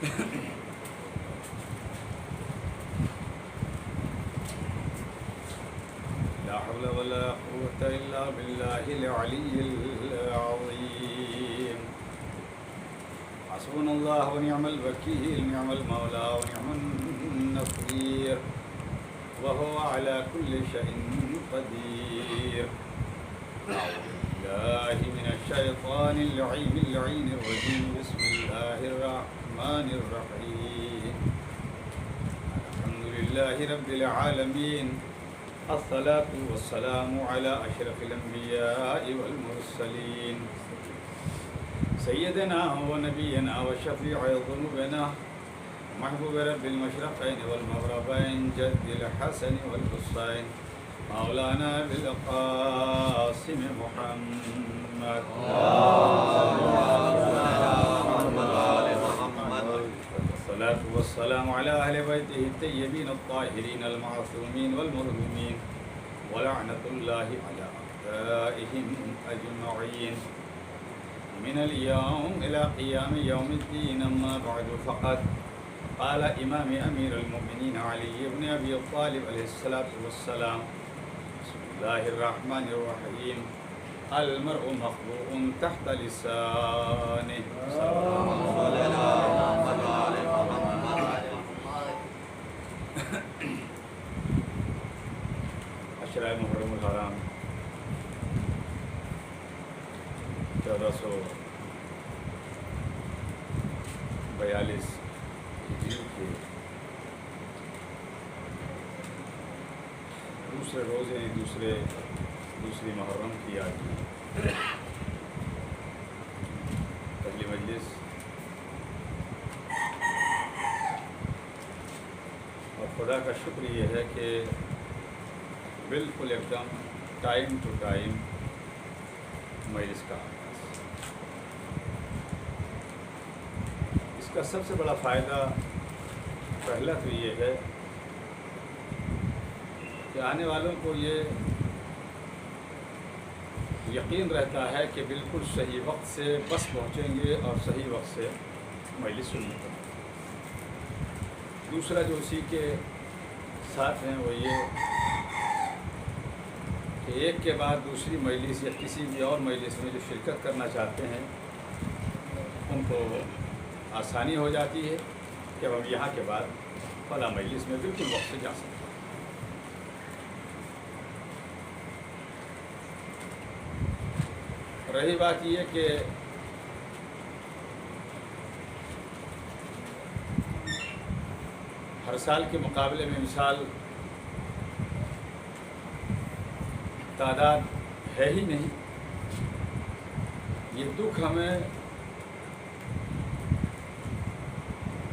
لا حول ولا قوة إلا بالله العلي العظيم. حسبنا الله ونعم الوكيل، نعم المولى ونعم النصير، وهو على كل شيء قدير. أعوذ بالله من الشيطان اللعين الرجيم. بسم الله الرحمن الرحيم. الحمد لله رب العالمين، الصلاة والسلام على أشرف الأنبياء والمرسلين، سيدنا ونبينا وشفيع ذنوبنا محبوب رب المشرقين والمغربين، جد الحسن والحسين، مولانا بالقاسم محمد. الصلاة والسلام على أهل بيته الطيبين الطاهرين المعصومين والمظلومين، ولعنة الله على أعدائهم أجمعين من اليوم إلى قيام يوم الدين. أما بعد، فقد قال إمام أمير المؤمنين علي بن أبي طالب عليه الصلاة والسلام: بسم الله الرحمن الرحيم. المرء مخلوق تحت لسانه. عشرہ محرم الحرام 1442 ہجری کے دوسرے روز یعنی دوسری محرم کی آج پہلی مجلس، اور خدا کا شکر یہ ہے کہ بالکل ایک دم ٹائم ٹو ٹائم مجلس کا آغاز۔ اس کا سب سے بڑا فائدہ پہلا تو یہ ہے کہ آنے والوں کو یہ یقین رہتا ہے کہ بالکل صحیح وقت سے بس پہنچیں گے اور صحیح وقت سے مجلس سننے کو۔ دوسرا جو اسی کے ساتھ ہیں وہ یہ کہ ایک کے بعد دوسری مجلس یا کسی بھی اور مجلس میں جو شرکت کرنا چاہتے ہیں ان کو آسانی ہو جاتی ہے کہ ہم یہاں کے بعد فلاں مجلس میں بالکل وقت سے جا سکتے ہیں۔ رہی بات یہ کہ ہر سال کے مقابلے میں مثال تعداد ہے ہی نہیں، یہ دکھ ہمیں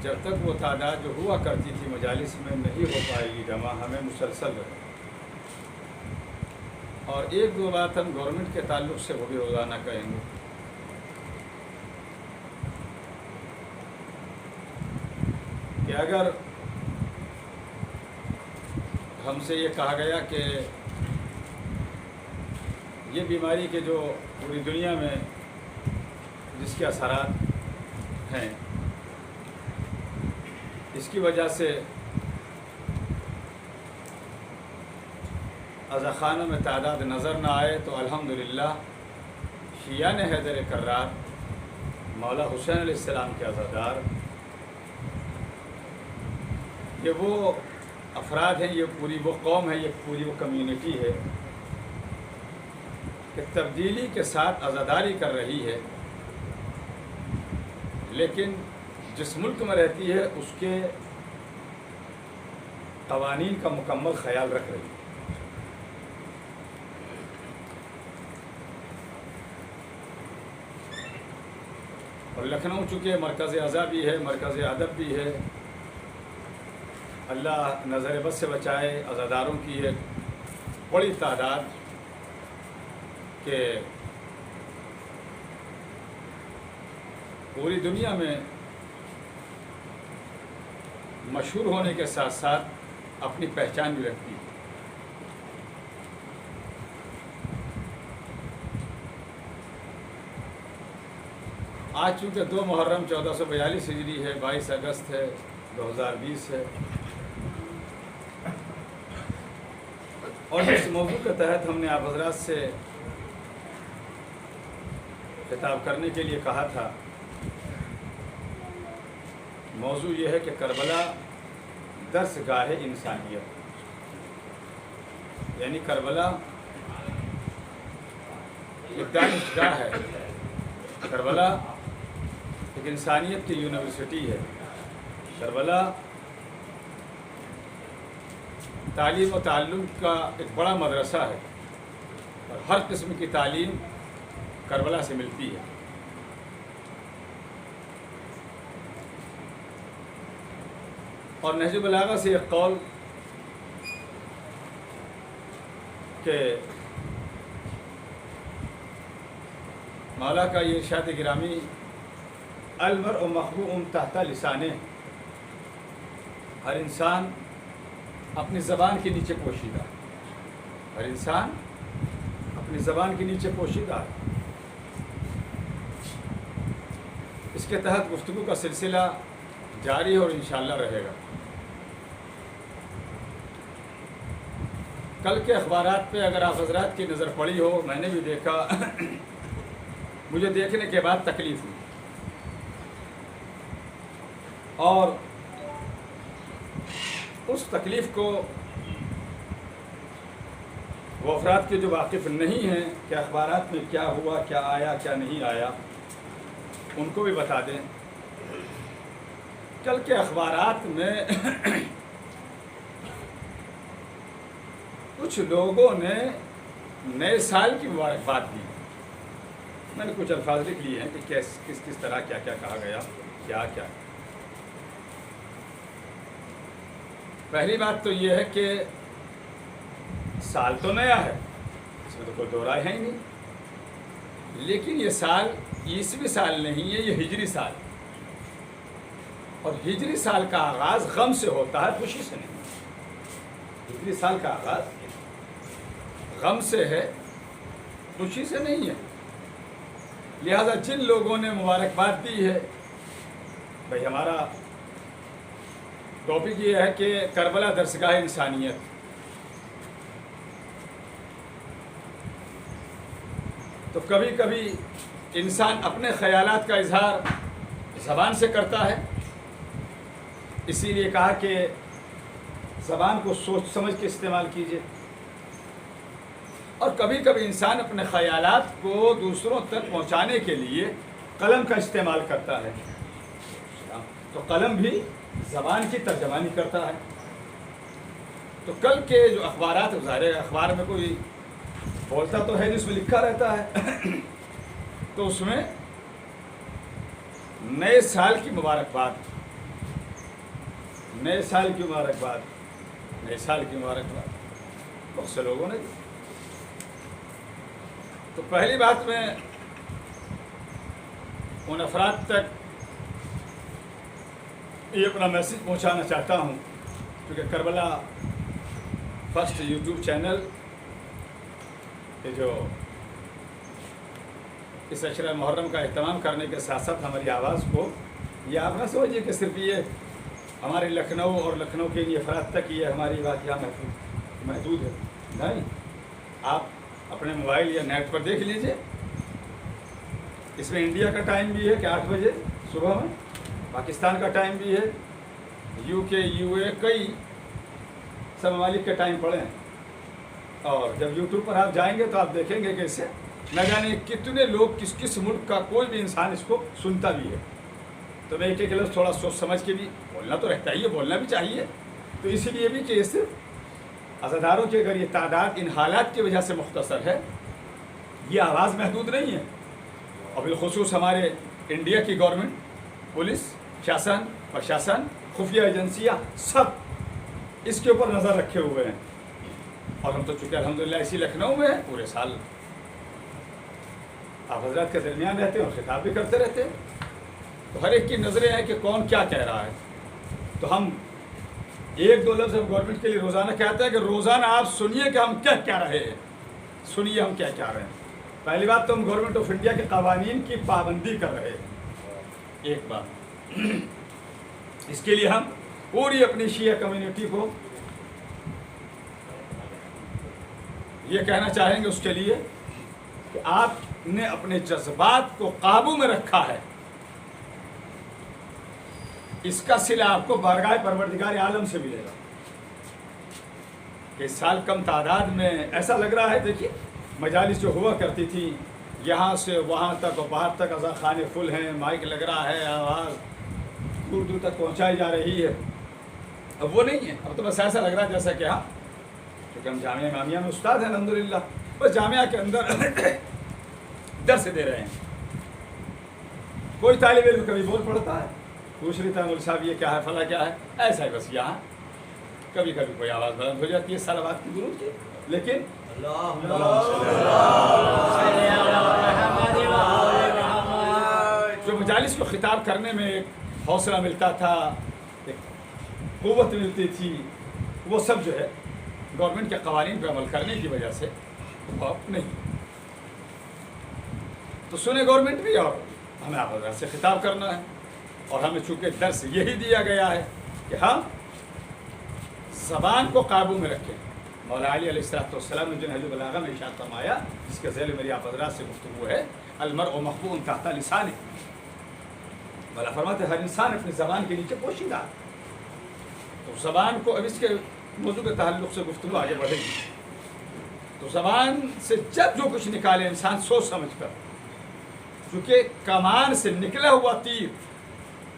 جب تک وہ تعداد جو ہوا کرتی تھی مجالس میں نہیں ہو پائے گی جمع، ہمیں مسلسل رہے۔ اور ایک دو بات ہم گورنمنٹ کے تعلق سے وہ بھی روزانہ کہیں گے کہ اگر ہم سے یہ کہا گیا کہ یہ بیماری کے جو پوری دنیا میں جس کے اثرات ہیں، اس کی وجہ سے عزاخانوں میں تعداد نظر نہ آئے، تو الحمدللہ شیعان حیدر کرار مولا حسین علیہ السلام کے عزادار، یہ وہ افراد ہیں، یہ پوری وہ قوم ہے، یہ پوری وہ کمیونٹی ہے کہ تبدیلی کے ساتھ عزاداری کر رہی ہے، لیکن جس ملک میں رہتی ہے اس کے قوانین کا مکمل خیال رکھ رہی ہے۔ اور لکھنؤ چونکہ مرکز عزا بھی ہے، مرکز ادب بھی ہے، اللہ نظر بد سے بچائے، عزاداروں کی ایک بڑی تعداد کہ پوری دنیا میں مشہور ہونے کے ساتھ ساتھ اپنی پہچان بھی رکھتی ہے۔ آج چونکہ 2 محرم 1442 ہجری ہے، 22 اگست ہے 2020 ہے، اور اس موضوع کے تحت ہم نے آپ حضرات سے خطاب کرنے کے لیے کہا تھا، موضوع یہ ہے کہ کربلا درس گاہ انسانیت، یعنی کربلا ایک دانشگاہ ہے، کربلا ایک انسانیت کی یونیورسٹی ہے، کربلا تعلیم و تعلم کا ایک بڑا مدرسہ ہے، اور ہر قسم کی تعلیم کربلا سے ملتی ہے۔ اور نہج البلاغہ سے ایک قول کہ مولا کا یہ ارشاد گرامی، المرء مخبوء تحت لسانہ، ہر انسان اپنی زبان کے نیچے پوشیدہ ہے، ہر انسان اپنی زبان کے نیچے پوشیدہ ہے۔ اس کے تحت گفتگو کا سلسلہ جاری اور انشاءاللہ رہے گا۔ کل کے اخبارات پہ اگر آپ حضرات کی نظر پڑی ہو، میں نے بھی دیکھا، مجھے دیکھنے کے بعد تکلیف ہوئی، اور اس تکلیف کو وہ افراد کے جو واقف نہیں ہیں کہ اخبارات میں کیا ہوا، کیا آیا، کیا نہیں آیا، ان کو بھی بتا دیں۔ کل کے اخبارات میں کچھ لوگوں نے نئے سال کی مبارکباد دی، میں نے کچھ الفاظ لکھ لیے ہیں کہ کس طرح کیا کیا کہا گیا، کیا کیا۔ پہلی بات تو یہ ہے کہ سال تو نیا ہے، اس میں تو کوئی دو رائے ہے ہی نہیں، لیکن یہ سال عیسوی سال نہیں ہے، یہ ہجری سال، اور ہجری سال کا آغاز غم سے ہوتا ہے، خوشی سے نہیں۔ ہجری سال کا آغاز غم سے ہے، خوشی سے نہیں ہے۔ لہذا جن لوگوں نے مبارکباد دی ہے، بھائی ہمارا ٹاپک یہ ہے کہ کربلا درسگاہ انسانیت، تو کبھی کبھی انسان اپنے خیالات کا اظہار زبان سے کرتا ہے، اسی لیے کہا کہ زبان کو سوچ سمجھ کے استعمال کیجیے، اور کبھی کبھی انسان اپنے خیالات کو دوسروں تک پہنچانے کے لیے قلم کا استعمال کرتا ہے، تو قلم بھی زبان کی ترجمانی کرتا ہے۔ تو کل کے جو اخبارات، ظاہر ہے اخبار میں کوئی بولتا تو ہے، جس میں لکھا رہتا ہے، تو اس میں نئے سال کی مبارکباد، نئے سال کی مبارکباد، نئے سال کی مبارکباد بہت سے لوگوں نے دی۔ تو پہلی بات میں ان افراد تک یہ اپنا میسیج پہنچانا چاہتا ہوں، کیونکہ کربلا فرسٹ یوٹیوب چینل کہ جو اس عشرہ محرم کا اہتمام کرنے کے ساتھ ساتھ ہماری آواز کو، یہ آپ نہ سمجھیے کہ صرف یہ ہمارے لکھنؤ اور لکھنؤ کے لیے افراد تک یہ ہماری بات یہاں محدود ہے، نہیں، آپ اپنے موبائل یا نیٹ پر دیکھ لیجئے، اس میں انڈیا کا ٹائم بھی ہے کہ 8 بجے صبح میں، پاکستان کا ٹائم بھی ہے، یو کے، یو اے، کئی سب ممالک کے ٹائم پڑے ہیں، اور جب یوٹیوب پر آپ جائیں گے تو آپ دیکھیں گے کہ اس سے نہ جانے کتنے لوگ، کس ملک کا کوئی بھی انسان اس کو سنتا بھی ہے۔ تو میں ایک لفظ تھوڑا سوچ سمجھ کے بھی بولنا تو رہتا ہی ہے، بولنا بھی چاہیے، تو اسی لیے بھی کہ یہ صرف عزاداروں کی اگر یہ تعداد ان حالات کی وجہ سے مختصر ہے، یہ آواز محدود نہیں ہے، اور بالخصوص ہمارے انڈیا کی گورنمنٹ، پولیس، شاسن، پرشاسن، خفیہ ایجنسیاں، سب اس کے اوپر نظر رکھے ہوئے ہیں، اور ہم تو چونکہ الحمدللہ اسی لکھنؤ میں ہیں، پورے سال آپ حضرات کے درمیان رہتے ہیں اور خطاب بھی کرتے رہتے ہیں، تو ہر ایک کی نظریں ہیں کہ کون کیا کہہ رہا ہے، تو ہم ایک دو لفظ ہم گورنمنٹ کے لیے روزانہ کہتے ہیں کہ روزانہ آپ سنیے کہ ہم کیا کہہ رہے ہیں، سنیے ہم کیا کہہ رہے ہیں۔ پہلی بات تو ہم گورنمنٹ آف انڈیا کے قوانین کی پابندی کر رہے ہیں، ایک بات اس کے لیے ہم پوری اپنی شیعہ کمیونٹی کو یہ کہنا چاہیں گے اس کے لیے کہ آپ نے اپنے جذبات کو قابو میں رکھا ہے، اس کا صلہ آپ کو بارگاہ پروردگار عالم سے ملے گا. کہ اس سال کم تعداد میں ایسا لگ رہا ہے، دیکھیے مجالس جو ہوا کرتی تھی یہاں سے وہاں تک اور باہر تک اذان خانے فل ہیں، مائک لگ رہا ہے، آواز دور دور تک پہنچائی جا رہی ہے. اب وہ نہیں ہے، اب تو بس ایسا لگ رہا ہے جیسا کہ ہاں کیونکہ ہم جامعہ امامیہ میں استاد ہیں الحمدللہ، بس جامعہ کے اندر درس دے رہے ہیں. کوئی طالب علم کبھی بول پڑتا ہے، پوچھ لیتا ہے مول صاحب یہ کیا ہے فلاں کیا ہے، ایسا ہی بس یہاں کبھی کبھی کوئی آواز بلند ہو جاتی ہے صلوات کی درود کی، لیکن جو مجالس کو خطاب کرنے میں ایک حوصلہ ملتا تھا، ایک قوت ملتی تھی، وہ سب جو ہے گورنمنٹ کے قوانین پہ عمل کرنے کی وجہ سے وہ نہیں. تو سنے گورنمنٹ بھی اور ہمیں آپ حضرات سے خطاب کرنا ہے، اور ہمیں چونکہ درس یہی دیا گیا ہے کہ ہم زبان کو قابو میں رکھیں. مولا علی علیہ السلام نے جو نہج البلاغہ میں ارشاد فرمایا، جس کے ذیل میری آپ حضرات سے گفتگو ہے، المرء مخبوء تحت لسانہ. مولا فرماتے ہر انسان اپنی زبان کے نیچے پوشیدہ ہے. تو زبان کو، اب اس کے موضوع کے تعلق سے گفتگو آگے بڑھے گی، تو زبان سے جب جو کچھ نکالے انسان سوچ سمجھ کر، چونکہ کمان سے نکلا ہوا تیر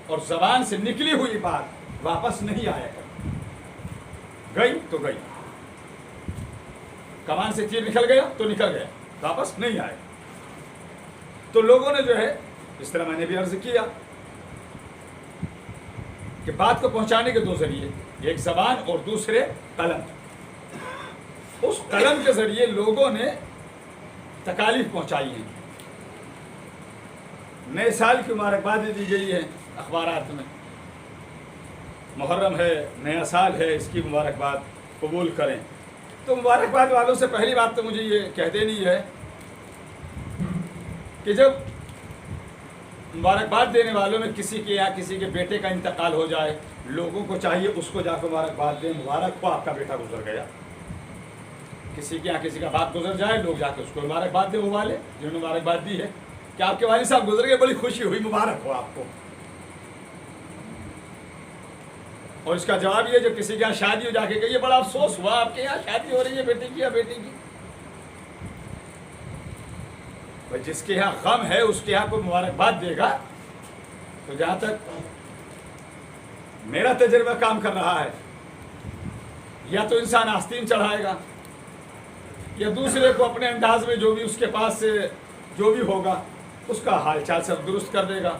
اور زبان سے نکلی ہوئی بات واپس نہیں آیا کرتی، گئی تو گئی. کمان سے تیر نکل گیا تو نکل گیا، واپس نہیں آئے. تو لوگوں نے جو ہے اس طرح میں نے بھی عرض کیا کہ بات کو پہنچانے کے دو ذریعے، ایک زبان اور دوسرے قلم. اس قلم کے ذریعے لوگوں نے تکالیف پہنچائی ہیں. نئے سال کی مبارکبادیں دی گئی ہیں اخبارات میں، محرم ہے، نیا سال ہے، اس کی مبارکباد قبول کریں. تو مبارکباد والوں سے پہلی بات تو مجھے یہ کہہ دینی ہے کہ جب مبارکباد دینے والوں میں کسی کے یا کسی کے بیٹے کا انتقال ہو جائے، لوگوں کو چاہیے اس کو جا کے مبارکباد دیں، مبارک ہو آپ کا بیٹا گزر گیا. کسی کے یہاں کسی کا باپ گزر جائے، لوگ جا کے اس کو مبارکباد دیں. وہ والے جنہوں نے مبارکباد دی ہے کہ آپ کے والد صاحب گزر گئے، بڑی خوشی ہوئی، مبارک ہو آپ کو. اور اس کا جواب یہ جو کسی کے یہاں شادی ہو جا کے کہیے بڑا افسوس ہوا آپ کے یہاں شادی ہو رہی ہے بیٹے کی یا بیٹی کی. جس کے یہاں غم ہے اس کے یہاں کوئی مبارکباد دے گا تو جہاں تک میرا تجربہ کام کر رہا ہے، یا تو انسان آستین چڑھائے گا یا دوسرے کو اپنے انداز میں جو بھی اس کے پاس سے جو بھی ہوگا اس کا حال چال سب درست کر دے گا.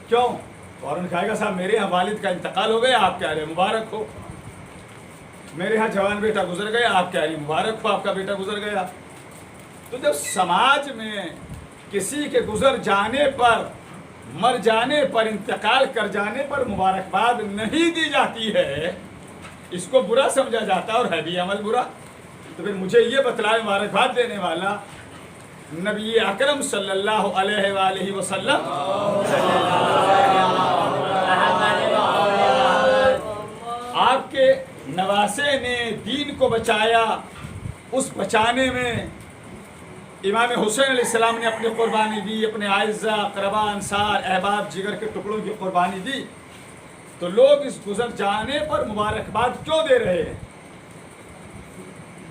کیوں؟ فوراً کہے گا صاحب میرے یہاں والد کا انتقال ہو گیا، آپ کہہ رہے مبارک ہو. میرے یہاں جوان بیٹا گزر گیا، آپ کہہ رہی مبارک ہو آپ کا بیٹا گزر گیا. تو جب سماج میں کسی کے گزر جانے پر، مر جانے پر، انتقال کر جانے پر مبارکباد نہیں دی جاتی ہے، اس کو برا سمجھا جاتا ہے اور ہے بھی عمل برا. تو پھر مجھے یہ بتلائے مبارکباد دینے والا نبی اکرم صلی اللہ علیہ وآلہ وسلم آپ کے نواسے نے دین کو بچایا. اس بچانے میں امام حسین علیہ السلام نے اپنی قربانی دی، اپنے اعزا، اقربا، انصار، احباب، جگر کے ٹکڑوں کی قربانی دی. تو لوگ اس گزر جانے پر مبارکباد کیوں دے رہے ہیں؟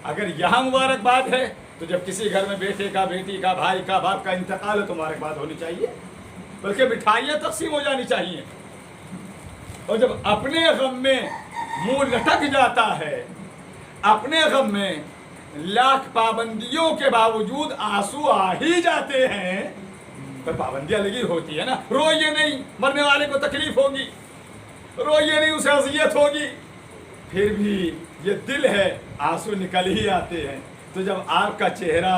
اگر یہاں مبارکباد ہے تو جب کسی گھر میں بیٹے کا، بیٹی کا، بھائی کا، باپ کا انتقال ہے تو مبارکباد ہونی چاہیے، بلکہ مٹھائیاں تقسیم ہو جانی چاہیے. اور جب اپنے غم میں منہ لٹک جاتا ہے، اپنے غم میں لاکھ پابندیوں کے باوجود آنسو آ ہی جاتے ہیں، پر پابندیاں لگی ہوتی ہے نا، روئیے نہیں، مرنے والے کو تکلیف ہوگی، روئیے نہیں، اسے اذیت ہوگی، پھر بھی یہ دل ہے، آنسو نکل ہی آتے ہیں. تو جب آپ کا چہرہ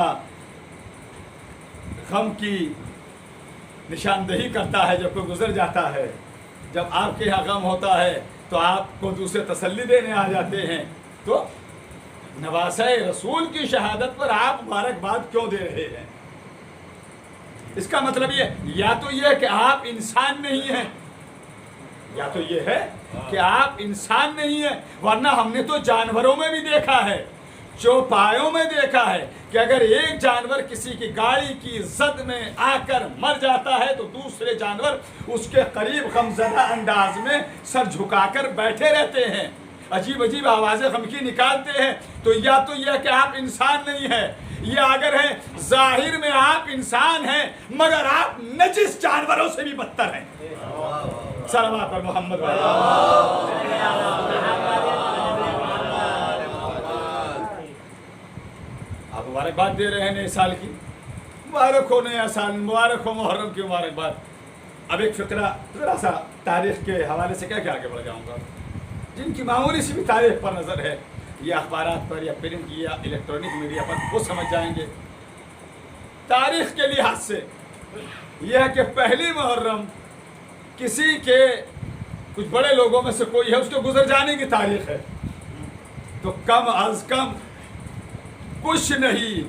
غم کی نشاندہی کرتا ہے، جب کوئی گزر جاتا ہے، جب آپ کے یہاں غم ہوتا ہے تو آپ کو دوسرے تسلی دینے آ جاتے ہیں. تو نواسہ رسول کی شہادت پر آپ مبارکباد کیوں دے رہے ہیں؟ اس کا مطلب یہ یا تو یہ کہ آپ انسان نہیں ہیں، یا تو یہ ہے کہ آپ انسان نہیں ہیں، ورنہ ہم نے تو جانوروں میں بھی دیکھا ہے، چوپایوں میں دیکھا ہے کہ اگر ایک جانور کسی کی گاڑی کی زد میں آ کر مر جاتا ہے تو دوسرے جانور اس کے قریب غمزدہ انداز میں سر جھکا کر بیٹھے رہتے ہیں، عجیب عجیب آوازیں غم کی نکالتے ہیں۔ تو یہ کہ آپ انسان نہیں ہیں، یا اگر ہے ظاہر میں آپ انسان ہیں مگر آپ نجس جانوروں سے بھی بدتر ہیں۔ صلوات پر محمد آپ مبارکباد دے رہے ہیں نئے سال کی، مبارک ہو نیا سال، مبارک ہو محرم کی مبارکباد۔ اب ایک فقرہ ذرا سا تاریخ کے حوالے سے کیا آگے بڑھ جاؤں گا، جن کی معمولی سی بھی تاریخ پر نظر ہے یا اخبارات پر یا پرنٹ یا الیکٹرانک میڈیا پر وہ سمجھ جائیں گے۔ تاریخ کے لحاظ سے یہ ہے کہ پہلی محرم کسی کے کچھ بڑے لوگوں میں سے کوئی ہے اس کے گزر جانے کی تاریخ ہے، تو کم از کم کچھ نہیں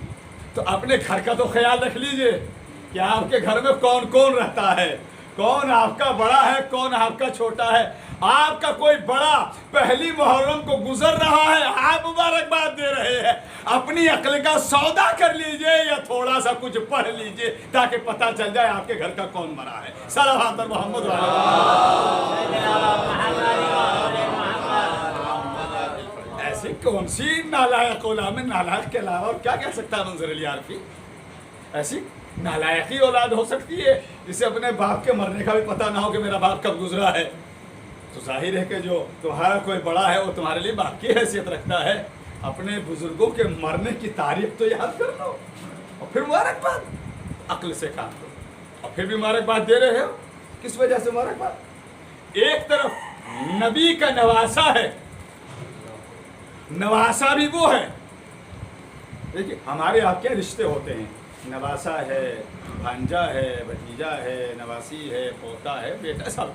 تو اپنے گھر کا تو خیال رکھ لیجئے کہ آپ کے گھر میں کون کون رہتا ہے، کون آپ کا بڑا ہے کون آپ کا چھوٹا ہے۔ آپ کا کوئی بڑا پہلی محرم کو گزر رہا ہے، آپ مبارکباد دے رہے ہیں، اپنی عقل کا سودا کر لیجئے یا تھوڑا سا کچھ پڑھ لیجئے تاکہ پتہ چل جائے آپ کے گھر کا کون مرا ہے۔ صلوات پر محمد ایسی کون سی نالائق اولاد میں، نالائق کے علاوہ اور کیا کہہ سکتا ہے منظر علی عارفی؟ ایسی نالائقی اولاد ہو سکتی ہے جسے اپنے باپ کے مرنے کا بھی پتہ نہ ہو کہ میرا باپ کب گزرا ہے؟ تو ظاہر ہے کہ جو تمہارا کوئی بڑا ہے وہ تمہارے لیے باپ کی حیثیت رکھتا ہے، اپنے بزرگوں کے مرنے کی تاریخ تو یاد کر لو اور پھر مبارکباد، عقل سے کام کرو۔ اور پھر بھی مبارکباد دے رہے ہو، کس وجہ سے مبارکباد؟ ایک طرف نبی کا نواسا ہے، نواسا بھی وہ ہے، دیکھیے ہمارے آپ کے رشتے ہوتے ہیں، نواسا ہے، بھانجا ہے، بھتیجا ہے، نواسی ہے، پوتا ہے، بیٹا، سب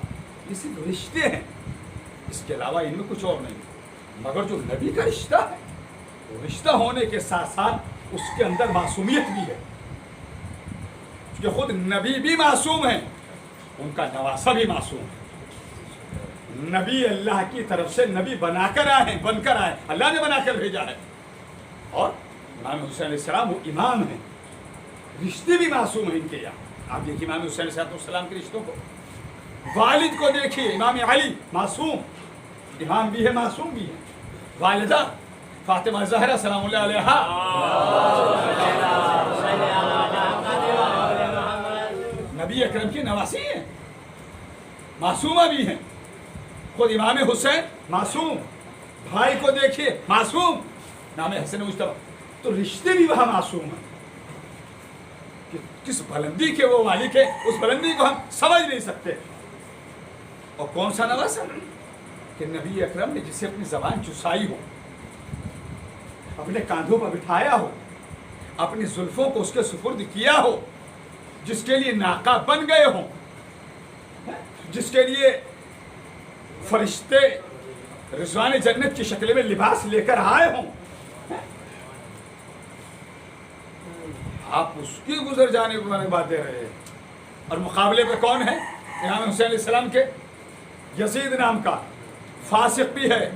یہ صرف رشتے ہیں، اس کے علاوہ ان میں کچھ اور نہیں۔ مگر جو نبی کا رشتہ ہے وہ رشتہ ہونے کے ساتھ ساتھ اس کے اندر معصومیت بھی ہے، کیونکہ خود نبی بھی معصوم ہیں، ان کا نواسا بھی معصوم ہے۔ نبی اللہ کی طرف سے نبی بن کر آئے، اللہ نے بنا کر بھیجا ہے، اور امام حسین علیہ السلام وہ امام ہیں، رشتے بھی معصوم ہیں ان کے یہاں۔ آپ دیکھیے امام حسین علیہ السلام کے رشتوں کو، والد کو دیکھیے امام علی معصوم، امام بھی ہے معصوم بھی ہے، والدہ فاطمہ زہرا سلام اللہ علیہا نبی اکرم کی نواسی ہیں، معصومہ بھی ہیں، خود امام حسین معصوم، بھائی کو دیکھیے معصوم، نام حسن مجتبی، تو رشتے بھی وہاں معصوم ہیں۔ کس بلندی کے وہ مالک ہے، اس بلندی کو ہم سمجھ نہیں سکتے۔ اور کون سا نواسا کہ نبی اکرم نے جسے اپنی زبان چسائی ہو، اپنے کاندھوں پر بٹھایا ہو، اپنی زلفوں کو اس کے سپرد کیا ہو، جس کے لیے ناقہ بن گئے ہوں، جس کے لیے فرشتے رضوان جنت کی شکل میں لباس لے کر آئے ہوں، آپ اس کی گزر جانے کو مبارکباد دے رہے ہیں۔ اور مقابلے پہ کون ہے؟ امام حسین علیہ السلام کے یزید نام کا فاسق بھی ہے،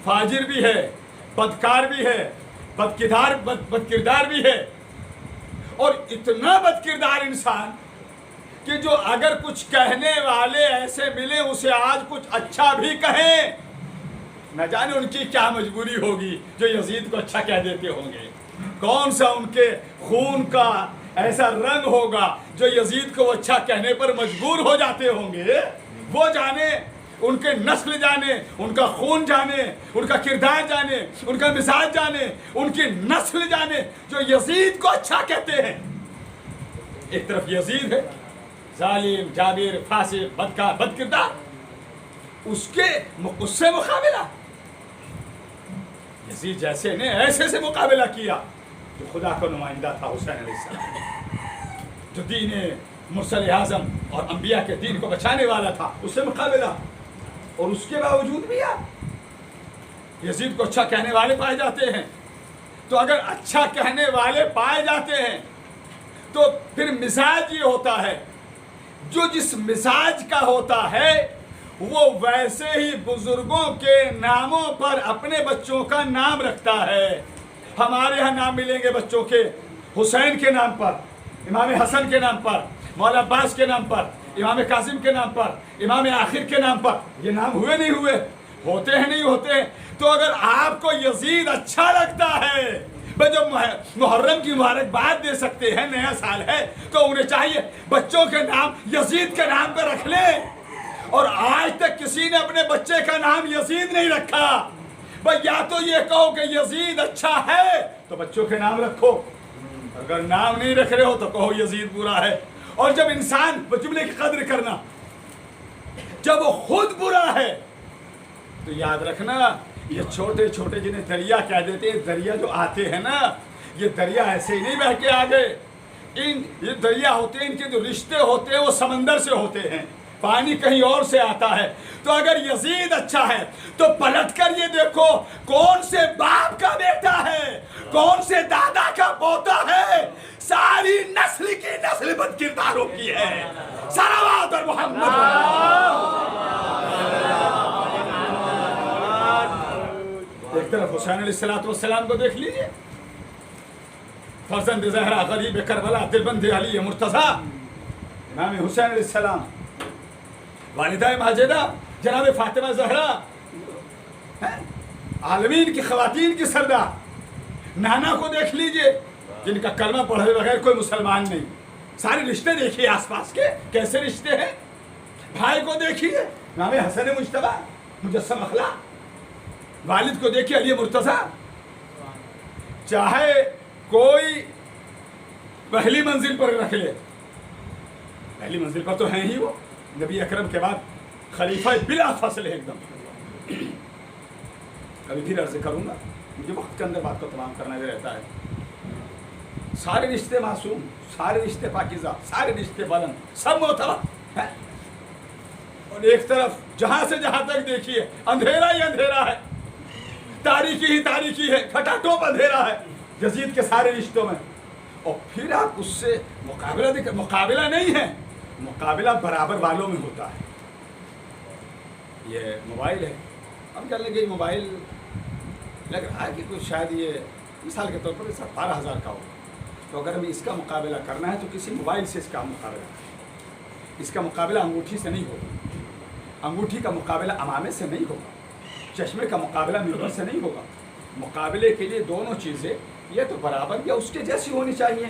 فاجر بھی ہے، بدکار بھی ہے، بدکردار بھی ہے، اور اتنا بدکردار انسان کہ جو اگر کچھ کہنے والے ایسے ملے اسے آج کچھ اچھا بھی کہیں، نہ جانے ان کی کیا مجبوری ہوگی جو یزید کو اچھا کہہ دیتے ہوں گے، کون سا ان کے خون کا ایسا رنگ ہوگا جو یزید کو اچھا کہنے پر مجبور ہو جاتے ہوں گے، وہ جانے، ان کے نسل جانے، ان کا خون جانے، ان کا کردار جانے، ان کا مزاج جانے، ان کی نسل جانے جو یزید کو اچھا کہتے ہیں۔ ایک طرف یزید ہے ظالم، جابر، فاسق، بدکار، بدکردار، اس سے مقابلہ یزید جیسے نے ایسے سے مقابلہ کیا جو خدا کا نمائندہ تھا، حسین علیہ السلام، جو دین مرسل اعظم اور انبیاء کے دین کو بچانے والا تھا، اس سے مقابلہ، اور اس کے باوجود بھی آپ یزید کو اچھا کہنے والے پائے جاتے ہیں۔ تو اگر اچھا کہنے والے پائے جاتے ہیں تو پھر مزاج یہ ہوتا ہے، جو جس مزاج کا ہوتا ہے وہ ویسے ہی بزرگوں کے ناموں پر اپنے بچوں کا نام رکھتا ہے۔ ہمارے ہاں نام ملیں گے بچوں کے حسین کے نام پر، امام حسن کے نام پر، مولا عباس کے نام پر، امام قاسم کے نام پر، امام آخر کے نام پر۔ یہ نام ہوئے نہیں ہوئے؟ ہوتے ہیں نہیں ہوتے؟ تو اگر آپ کو یزید اچھا لگتا ہے، جو محرم کی مبارکباد دے سکتے ہیں، نیا سال ہے، تو انہیں چاہیے بچوں کے نام یزید کے نام پہ رکھ لیں۔ اور آج تک کسی نے اپنے بچے کا نام یزید نہیں رکھا۔ بھئی یا تو یہ کہو کہ یزید اچھا ہے تو بچوں کے نام رکھو، اگر نام نہیں رکھ رہے ہو تو کہو یزید برا ہے۔ اور جب انسان جملے کی قدر کرنا، جب وہ خود برا ہے تو یاد رکھنا یہ چھوٹے چھوٹے جنہیں دریا کہہ دیتے ہیں، دریا جو آتے ہیں نا، یہ دریا ایسے ہی نہیں بہہ کے آگے، یہ دریا ہوتے ہیں، ان کے جو رشتے ہوتے ہیں وہ سمندر سے ہوتے ہیں، پانی کہیں اور سے آتا ہے۔ تو اگر یزید اچھا ہے تو پلٹ کر یہ دیکھو کون سے باپ کا بیٹا ہے، کون سے دادا کا پوتا ہے، ساری نسل کی نسل بد کرداروں کی ہے۔ صلوات اور محمد۔ ایک طرف حسین علیہ السلام کو دیکھ لیجئے، فرزند زہرا غریب کربلا دلبند علی مرتضیٰ، امام حسین علیہ السلام، والدہ ماجدہ جناب فاطمہ زہرا، عالمین کی خواتین کی سردار۔ نانا کو دیکھ لیجئے جن کا کلمہ پڑھے بغیر کوئی مسلمان نہیں۔ سارے رشتے دیکھیے آس پاس کے کیسے رشتے ہیں۔ بھائی کو دیکھیے امام حسن مجتبیٰ مجسم اخلاق، والد کو دیکھیے علی مرتضیٰ۔ چاہے کوئی پہلی منزل پر رکھ لے، پہلی منزل پر تو ہیں ہی وہ، نبی اکرم کے بعد خلیفہ بلا فصل ہے ایک دم۔ کبھی پھر عرض کروں گا، مجھے وقت کے اندر بات کو تمام کرنا بھی رہتا ہے۔ سارے رشتے معصوم، سارے رشتے پاکیزہ، سارے رشتے بلند، سب معتبر ہیں۔ اور ایک طرف جہاں سے جہاں تک دیکھیے اندھیرا ہی اندھیرا ہے، تاریکی ہی تاریکی ہے، کھٹا ٹوپ اندھیرا ہے یزید کے سارے رشتوں میں۔ اور پھر آپ اس سے مقابلہ نہیں ہے، مقابلہ برابر والوں میں ہوتا ہے۔ یہ موبائل ہے، ہم کہنے لگے موبائل لگ رہا ہے کہ کچھ شاید یہ مثال کے طور پر 12,000 کا ہوگا، تو اگر ہمیں اس کا مقابلہ کرنا ہے تو کسی موبائل سے اس کا مقابلہ کریں۔ اس کا مقابلہ انگوٹھی سے نہیں ہوگا، انگوٹھی کا مقابلہ امامے سے نہیں ہوگا، چشمے کا مقابلہ منبر سے نہیں ہوگا۔ مقابلے کے لیے دونوں چیزیں یہ تو برابر یا اس کے جیسی ہونی چاہیے،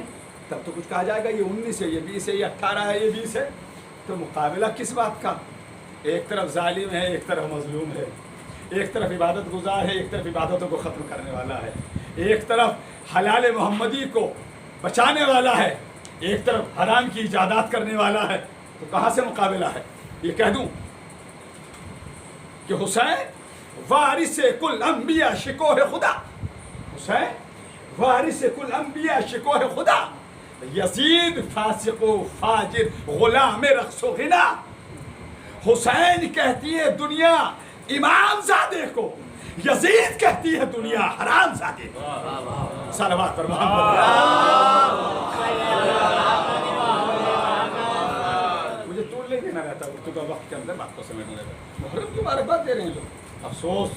تب تو کچھ کہا جائے گا یہ 19 ہے، یہ 20 ہے، یہ 18 ہے، یہ 20 ہے۔ تو مقابلہ کس بات کا؟ ایک طرف ظالم ہے، ایک طرف مظلوم ہے، ایک طرف عبادت گزار ہے، ایک طرف عبادتوں کو ختم کرنے والا ہے، ایک طرف حلال محمدی کو بچانے والا ہے، ایک طرف حرام کی ایجادات کرنے والا ہے۔ تو کہاں سے مقابلہ ہے؟ یہ کہہ دوں کہ حسین وارث کل انبیاء شکوہ خدا، حسین وارث کل انبیاء شکوہ خدا، یزید فاسق و فاجر غلام رقص و غنا۔ حسین کہتی ہے دنیا امام زادے کو، یزید کہتی ہے دنیا حرام زادے کو۔ صلوات پر محمد۔ مجھے طول نہیں دینا رہتا، تو وقت کے اندر بات کو سمجھنا رہتا۔ محرم کی مبارکباد دے رہے ہیں لوگ، افسوس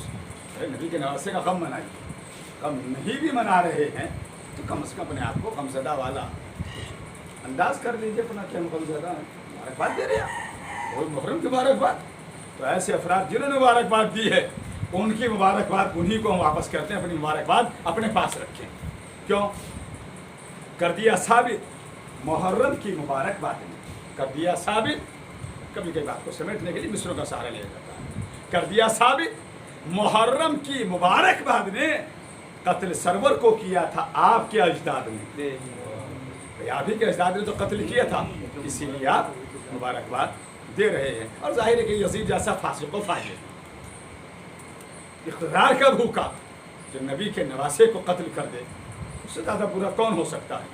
ہے نبی کے نواسے کا غم منائیے، غم نہیں بھی منا رہے ہیں تو کم از کم اپنے آپ کو غمزدہ والا انداز کر لیجیے اپنا کہ ہم غمزدہ ہیں، مبارکباد دے رہے ہیں اور محرم کی مبارکباد۔ تو ایسے افراد جنہوں نے مبارکباد دی ہے ان کی مبارکباد انہی کو ہم واپس کرتے ہیں، اپنی مبارکباد اپنے پاس رکھیں۔ کیوں؟ کر دیا ثابت محرم کی مبارکباد نے، کر دیا ثابت، کبھی کئی بات کو سمیٹنے کے لیے مصروں کا سہارا لیا جاتا ہے، کر دیا ثابت محرم کی مبارکباد نے قتل سرور کو کیا تھا آپ کے اجداد نے، آپ ہی کے اجداد نے تو قتل کیا تھا، اسی لیے آپ مبارکباد دے رہے ہیں۔ اور ظاہر ہے کہ یزید جیسا فاسق و فاجر اقتدار کا بھوکا جو نبی کے نواسے کو قتل کر دے، اس سے زیادہ برا کون ہو سکتا ہے؟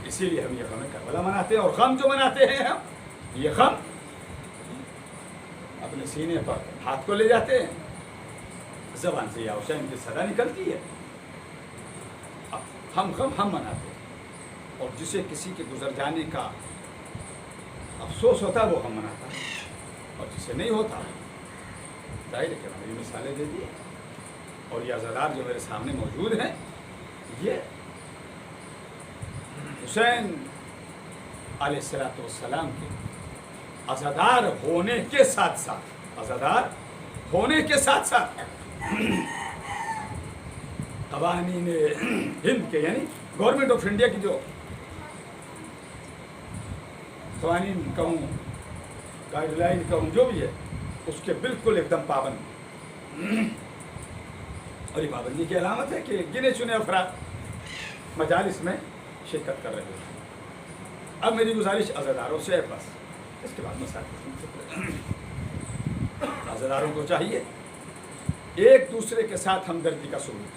اسی لیے ہم یہ غم کربلا مناتے ہیں، اور غم جو مناتے ہیں ہم یہ غم اپنے سینے پر ہاتھ کو لے جاتے ہیں، زبان سے یا حسین کی صدا نکلتی ہے، ہم غم ہم مناتے ہیں۔ اور جسے کسی کے گزر جانے کا افسوس ہوتا ہے وہ غم مناتا ہے، اور جسے نہیں ہوتا ظاہر ہے کہ میں نے مثالیں دے دی، اور یہ عزادار جو میرے سامنے موجود ہیں یہ حسین علیہ السلام کے عزادار ہونے کے ساتھ ساتھ، عزادار ہونے کے ساتھ ساتھ قوانین ہند کے یعنی گورنمنٹ آف انڈیا کی جو قوانین کہوں، گائیڈ لائن کہوں، جو بھی ہے اس کے بالکل ایک دم پابند، اور یہ پابندی کی علامت ہے کہ گنے چنے افراد مجالس میں شرکت کر رہے ہیں۔ اب میری گزارش عزاداروں سے ہے، بس اس کے بعد مسائل عزاداروں کو چاہیے ایک دوسرے کے ساتھ ہمدردی کا سلوک،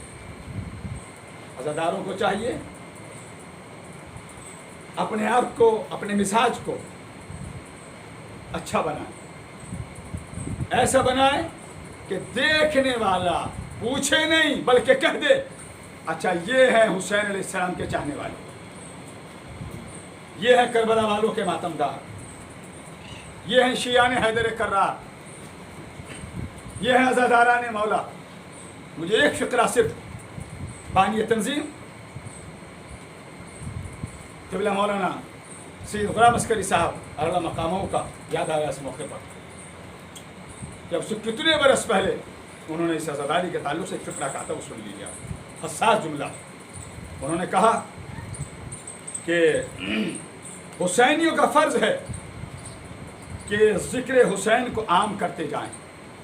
عزاداروں کو چاہیے اپنے آپ کو، اپنے مزاج کو اچھا بنائیں، ایسا بنائیں کہ دیکھنے والا پوچھے نہیں بلکہ کہہ دے اچھا یہ ہے حسین علیہ السلام کے چاہنے والے، یہ ہے کربلا والوں کے ماتمدار، یہ ہیں شیعان حیدر کرار، یہ ہیں عزاداران مولا۔ مجھے ایک فقرہ صرف بانی تنظیم قبلہ مولانا سید غلام عسکری صاحب اعلیٰ مقاموں کا یاد آیا اس موقع پر، جب سے کتنے برس پہلے انہوں نے اس عزاداری کے تعلق سے ایک فقرہ کہا تھا، وہ سن لیجیے، حساس جملہ۔ انہوں نے کہا کہ حسینیوں کا فرض ہے کہ ذکر حسین کو عام کرتے جائیں،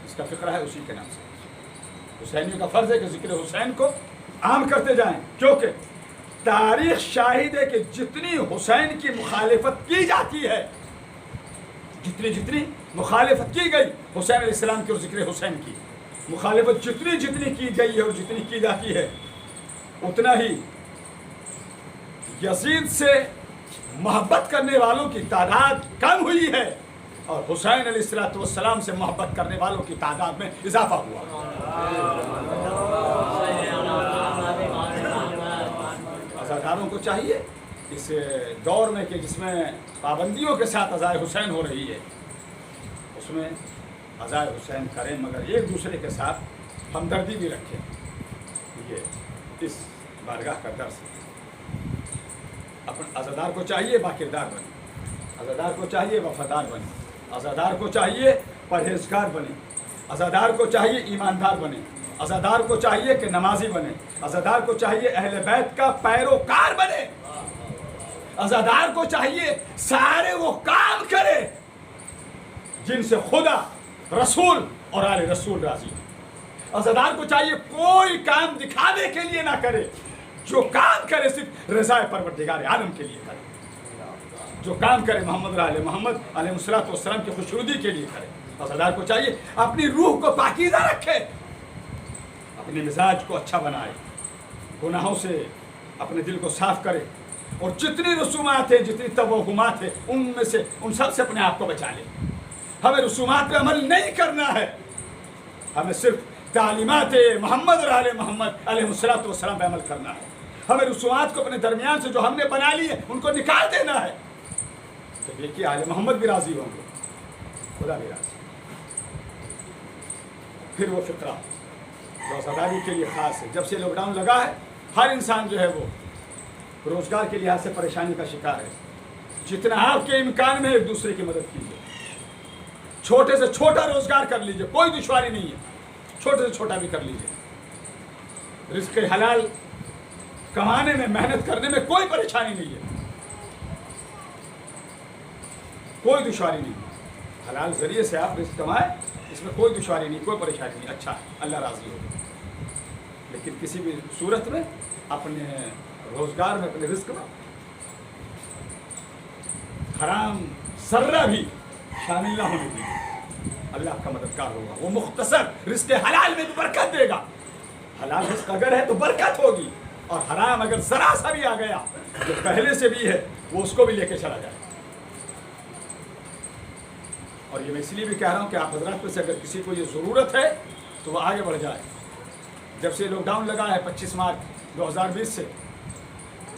اس کا فقرہ ہے اسی کے نام سے، حسینیوں کا فرض ہے کہ ذکر حسین کو عام کرتے جائیں، کیونکہ تاریخ شاہد ہے کہ جتنی حسین کی مخالفت کی جاتی ہے، جتنی مخالفت کی گئی حسین علیہ السلام کی اور ذکر حسین کی، مخالفت جتنی کی گئی ہے اور جتنی کی جاتی ہے، اتنا ہی یزید سے محبت کرنے والوں کی تعداد کم ہوئی ہے اور حسین علیہ السلام سے محبت کرنے والوں کی تعداد میں اضافہ ہوا۔ عزاداروں کو چاہیے اس دور میں کہ جس میں پابندیوں کے ساتھ عزائے حسین ہو رہی ہے، اس میں عزائے حسین کریں مگر ایک دوسرے کے ساتھ ہمدردی بھی رکھیں۔ یہ اس بارگاہ کا درس ہے۔ اپنے عزادار کو چاہیے باکردار بنے، عزادار کو چاہیے وفادار بنے، عزادار کو چاہیے پرہیزگار بنے، عزادار کو چاہیے ایماندار بنے، عزادار کو چاہیے کہ نمازی بنے، عزادار کو چاہیے اہل بیت کا پیروکار بنے، عزادار کو چاہیے سارے وہ کام کرے جن سے خدا، رسول اور آل رسول راضی ہیں۔ عزادار کو چاہیے کوئی کام دکھاوے کے لیے نہ کرے، جو کام کرے صرف رضا پروردگار عالم کے لیے کرے، جو کام کرے محمد علیہ محمد علیہ السلام کی خوشنودی کے لیے کرے۔ عزادار کو چاہیے اپنی روح کو پاکیزہ رکھے، اپنے مزاج کو اچھا بنائے، گناہوں سے اپنے دل کو صاف کرے، اور جتنی رسومات ہیں، جتنی توہمات ہیں، ان میں سے ان سب سے اپنے آپ کو بچا لے۔ ہمیں رسومات پہ عمل نہیں کرنا ہے، ہمیں صرف تعلیمات محمد علیہ محمد علیہ السلام پہ عمل کرنا ہے۔ ہمیں رسومات کو اپنے درمیان سے جو ہم نے بنا لی ہے ان کو نکال دینا ہے، تو دیکھیے آل محمد بھی راضی ہوں گے، خدا بھی راضی۔ پھر وہ فقرہ جو عزاداری کے لیے خاص ہے، جب سے لاک ڈاؤن لگا ہے ہر انسان جو ہے وہ روزگار کے لحاظ سے پریشانی کا شکار ہے۔ جتنا آپ کے امکان میں ایک دوسرے کی مدد کیجیے، چھوٹے سے چھوٹا روزگار کر لیجیے، کوئی دشواری نہیں ہے، چھوٹے سے چھوٹا بھی کر لیجیے۔ رزق حلال کمانے میں، محنت کرنے میں کوئی پریشانی نہیں ہے، کوئی دشواری نہیں ہے، حلال ذریعے سے آپ رزق کمائیں، اس میں کوئی دشواری نہیں، کوئی پریشانی نہیں، اچھا اللہ راضی ہوگا۔ لیکن کسی بھی صورت میں اپنے روزگار میں، اپنے رزق میں حرام ذرہ بھی شامل نہ ہونے دیجیے، اللہ آپ کا مددگار ہوگا۔ وہ مختصر رزق حلال میں بھی برکت دے گا، حلال رزق اگر ہے تو برکت ہوگی، اور حرام اگر ذرا سا بھی آ گیا جو پہلے سے بھی ہے وہ اس کو بھی لے کے چلا جائے۔ اور یہ میں اس لیے بھی کہہ رہا ہوں کہ آپ حضرات میں سے اگر کسی کو یہ ضرورت ہے تو وہ آگے بڑھ جائے۔ جب سے لاک ڈاؤن لگا ہے 25 مارچ 2020 سے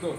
2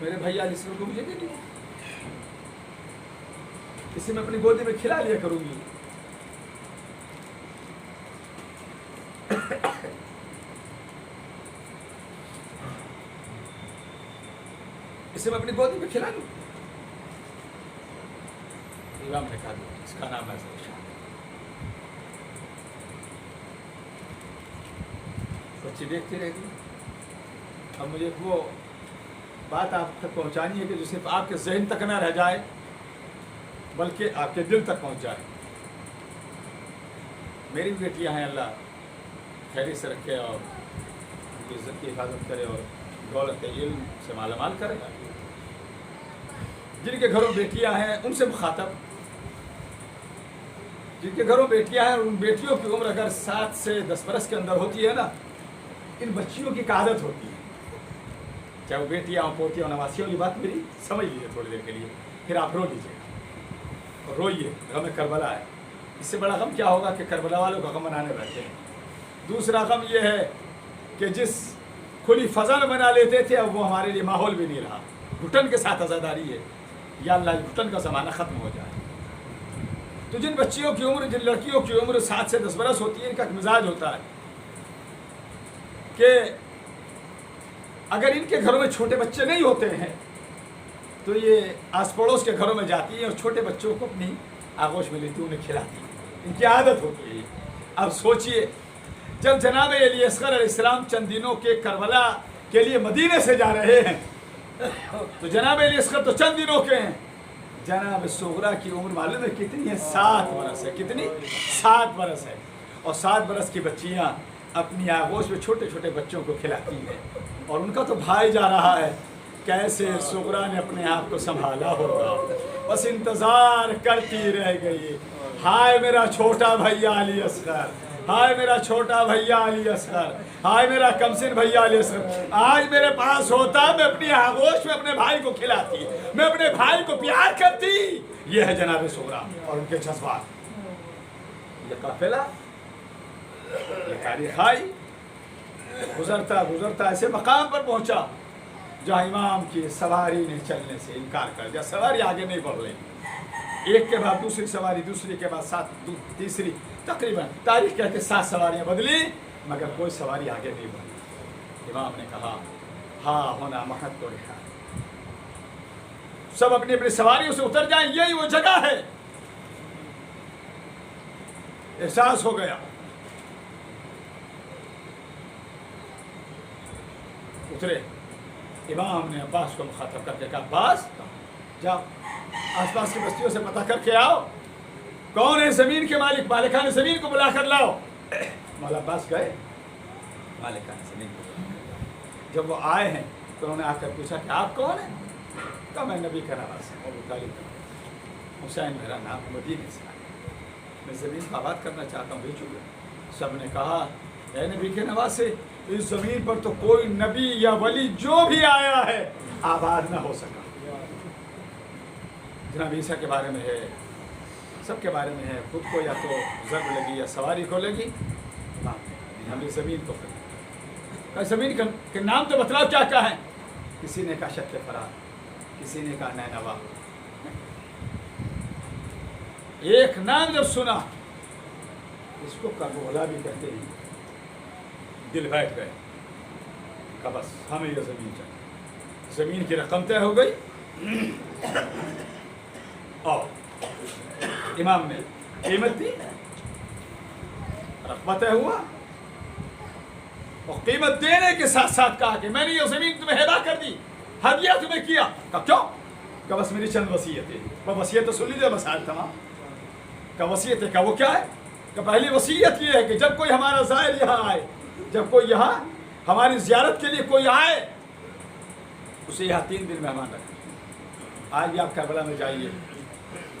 میرے بھائی علی اصغر کو مجھے دے دیجیے، اسے میں اپنی گودی میں کھلا لیا کروں گی. اسے میں اپنی گودی میں کھلا لوں. امام نے کہا اس کا نام ہے شاہ. بچی دیکھتی رہ گئی. اب مجھے وہ بات آپ تک پہنچانی ہے کہ جو صرف آپ کے ذہن تک نہ رہ جائے بلکہ آپ کے دل تک پہنچ جائے. میری بھی بیٹیاں ہیں، اللہ خیریت سے رکھے اور ان کی عزت کی حفاظت کرے اور دولت علم سے مالا مال کرے. جن کے گھروں بیٹیاں ہیں ان سے مخاطب، جن کے گھروں بیٹیاں ہیں ان بیٹیوں کی عمر اگر 7 سے 10 برس کے اندر ہوتی ہے نا، ان بچیوں کی عادت ہوتی ہے، چاہے وہ بیٹیاں ہوں پوتیاں ہوں نواسیوں. یہ بات میری سمجھ لیجیے تھوڑی دیر کے لیے، پھر آپ رو لیجیے اور روئیے. غم کربلا ہے، اس سے بڑا غم کیا ہوگا کہ کربلا والوں کا غم منانے بیٹھے ہیں. دوسرا غم یہ ہے کہ جس کھلی فضا میں بنا لیتے تھے اب وہ ہمارے لیے ماحول بھی نہیں رہا. گھٹن کے ساتھ عزاداری ہے. یا اللہ گھٹن کا زمانہ ختم ہو جائے. تو جن بچیوں کی عمر، جن لڑکیوں کی عمر 7 سے 10 برس ہوتی ہے، ان کا ایک مزاج ہوتا ہے کہ اگر ان کے گھروں میں چھوٹے بچے نہیں ہوتے ہیں تو یہ آس پڑوس کے گھروں میں جاتی ہیں اور چھوٹے بچوں کو اپنی آغوش میں لیتی، انہیں کھلاتی ہیں. ان کی عادت ہوتی ہے. اب سوچئے جب جناب علی اصغر علیہ السلام چند دنوں کے کربلا کے لیے مدینے سے جا رہے ہیں تو جناب علی اصغر تو چند دنوں کے ہیں. جناب صغرا کی عمر معلوم ہے کتنی ہے؟ 7 برس ہے. کتنی؟ 7 برس ہے. اور 7 برس کی بچیاں اپنی آغوش میں چھوٹے چھوٹے بچوں کو کھلاتی ہیں. اور ان کا تو بھائی جا رہا ہے. کیسے صغرا نے اپنے آپ کو سنبھالا ہوگا. بس انتظار کرتی رہ گئی. ہائے میرا چھوٹا بھیا علی اصغر، ہائے میرا چھوٹا بھیا علی اصغر، ہائے میرا کمسن بھیا علی اصغر. آج میرے پاس ہوتا میں اپنی آغوش میں اپنے بھائی کو کھلاتی، میں اپنے بھائی کو پیار کرتی. یہ ہے جناب صغرا اور ان کے جذبات. یہ قافلہ، یہ تاریخ آئی، گزرتا گزرتا ایسے مقام پر پہنچا جہاں امام کی سواری نے چلنے سے انکار کر دیا. سواری آگے نہیں بڑھ رہی. ایک کے بعد دوسری سواری، دوسری کے بعد 7، تیسری، تقریباً تاریخ کہتے 7 سواریاں بدلی مگر کوئی سواری آگے نہیں بڑھی. امام نے کہا ہاں ہونا محت و رہا، سب اپنی اپنی سواریوں سے اتر جائیں، یہی وہ جگہ ہے. احساس ہو گیا. اترے. امام نے عباس کو مخاطب کر کے کہا عباس جاؤ آس پاس کی بستیوں سے پتہ کر کے آؤ کون ہے زمین کے مالک، مالکان زمین کو بلا کر لاؤ. مولا عباس گئے مالکان زمین کو. جب وہ آئے ہیں تو انہوں نے آ کر پوچھا کہ آپ کون ہیں؟ کہا میں نبی کا نواز ہوں، ابو طالب. حسین میرا نام، مدینے سے آیا، میں زمین کو آباد کرنا چاہتا ہوں، بھیجو گا. سب نے کہا اے نبی کے نواسے، اس زمین پر تو کوئی نبی یا ولی جو بھی آیا ہے آباد نہ ہو سکا. جناب عیسیٰ کے بارے میں ہے، سب کے بارے میں ہے. خود کو یا تو ضرب لگی یا سواری کو لگی، ہمیں زمین کو کہ زمین کے نام تو بتلاؤ کیا کیا ہے. کسی نے کہا شق فرات، کسی نے کہا نینوا. ایک نام جب سنا، اس کو کربلا بھی کہتے ہیں، دل بیٹھ گئے کہ بس ہمیں یہ زمین چاہیے. زمین کی رقم طے ہو گئی اور امام نے قیمت دی، رقبہ طے ہوا اور قیمت دینے کے ساتھ ساتھ کہا کہ میں نے یہ زمین تمہیں ہبہ کر دی، ہدیہ تمہیں کیا. کہا کیوں؟ کہ بس میری چند وصیتیں. وہ وصیت تو سن لیجیے مسائل تمام. کہ وصیت ہے، کہ وہ کیا ہے؟ کہ پہلی وصیت یہ ہے کہ جب کوئی ہمارا زائر یہاں آئے، جب کوئی یہاں ہماری زیارت کے لیے کوئی آئے، اسے یہاں 3 دن مہمان رکھیں. آج بھی آپ کربلا میں جائیے،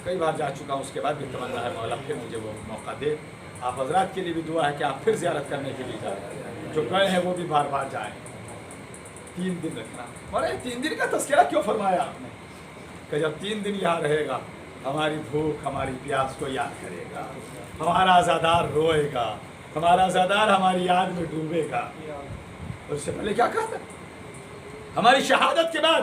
کئی بار جا چکا ہوں، اس کے بعد بھی تمنا ہے مولا پھر مجھے وہ موقع دے. آپ حضرات کے لیے بھی دعا ہے کہ آپ پھر زیارت کرنے کے لیے جائیں، جو گئے ہیں وہ بھی بار بار جائیں. 3 دن رکھنا. اور 3 دن کا تذکرہ کیوں فرمایا آپ نے؟ کہ جب 3 دن یہاں رہے گا ہماری بھوک ہماری پیاس کو یاد کرے گا، ہمارا عزادار روئے گا، ہمارا عزادار ہماری یاد میں ڈوبے گا. اور اس سے پہلے کیا کہا تھا؟ ہماری شہادت کے بعد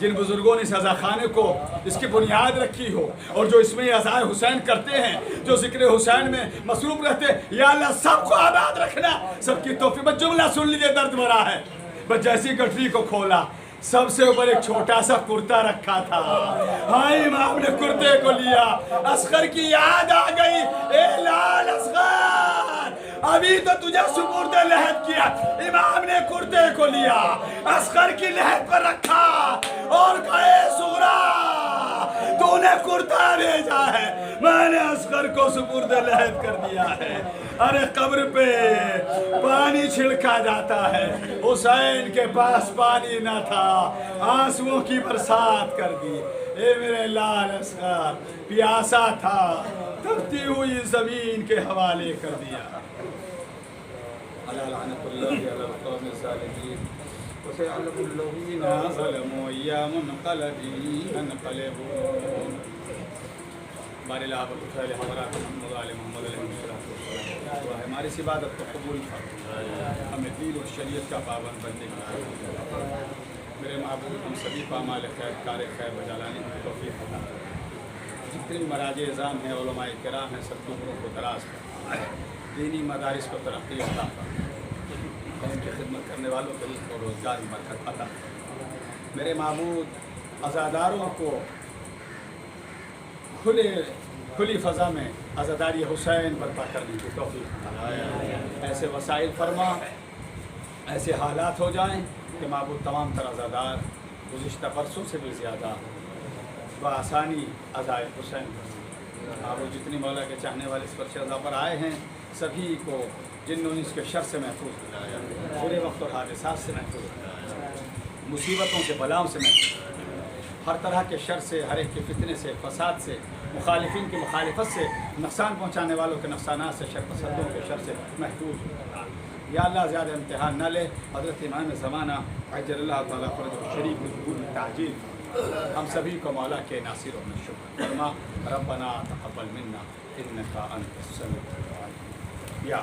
جن بزرگوں نے اس عزا خانے کو اس کی بنیاد رکھی ہو اور جو اس میں عزائے حسین کرتے ہیں، جو ذکر حسین میں مصروف رہتے ہیں، یا اللہ سب کو آباد رکھنا، سب کی توفیق۔ بس جملہ سن لیجیے، درد بھرا ہے۔ بس جیسی گٹری کو کھولا، سب سے اوپر ایک چھوٹا سا کرتا رکھا تھا۔ ہاں امام نے کرتے کو لیا، اصغر کی یاد آ گئی، اے لال اصغر ابھی تو تجھے سپرد لحد کیا۔ امام نے کرتے کو لیا، اصغر کی لحد پر رکھا اور کہا اے صغرا تو نے کرتا بھیجا ہے، میں نے اصغر کو سپرد لحد کر دیا ہے۔ ارے قبر پہ پانی چھڑکا جاتا ہے، حسین کے پاس پانی نہ تھا، آنسوؤں کی برسات کر دی۔ اے میرے لال اصغر پیاسا تھا، تپتی ہوئی زمین کے حوالے کر دیا۔ لعنت اللہ علی القوم الظالمین وسيعلم الذين ظلموا أيّ منقلب ينقلبون۔ بار الآب الخیر حضرات محمد علیہ محمد علیہ السلام، ہماری اس عبادت کو قبول فرما، ہمیں دین و شریعت کا پابند بننے کی میرے محبوب ہم سبھی کو اعمال خیر کار خیر بجا لانے کی توفیق عطا فرما۔ جتنے بھی مراجع اعظام ہیں، علماء کرام ہیں، سب عمروں کو دراز فرما، دینی مدارس کو ترقی عطا فرما، ان کی خدمت کرنے والوں کو رزق اور روزگار میں برکت عطا فرما۔ میرے معبود عزاداروں کو کھلی فضا میں عزاداری حسین برپا کرنے کی توفیق فرما۔ ایسے وسائل فرما، ایسے حالات ہو جائیں کہ معبود تمام تر عزادار گزشتہ برسوں سے بھی زیادہ بآسانی عزائے حسین کر سکیں۔ معبود جتنی مولا کے چاہنے والے اس فرش عزا پر آئے ہیں، سبھی کو جن و انس کے شر سے محفوظ بنایا، برے وقت اور حادثات سے محفوظ بنایا، مصیبتوں سے بلاؤں سے محفوظ بنایا، ہر طرح کے شر سے، ہر ایک کے فتنے سے، فساد سے، مخالفین کی مخالفت سے، نقصان پہنچانے والوں کے نقصانات سے، شر پسندوں کے شر سے محفوظ بنایا۔ یا اللہ زیادہ امتحان نہ لے، حضرت امام زمانہ عجل اللہ تعالیٰ فرجہ شریف ظہور میں تعجیل ہم سبھی کو مولا کے ناصروں میں شکر فرما۔ ربنا تقبل منا انک انت السمیع العلیم۔ یا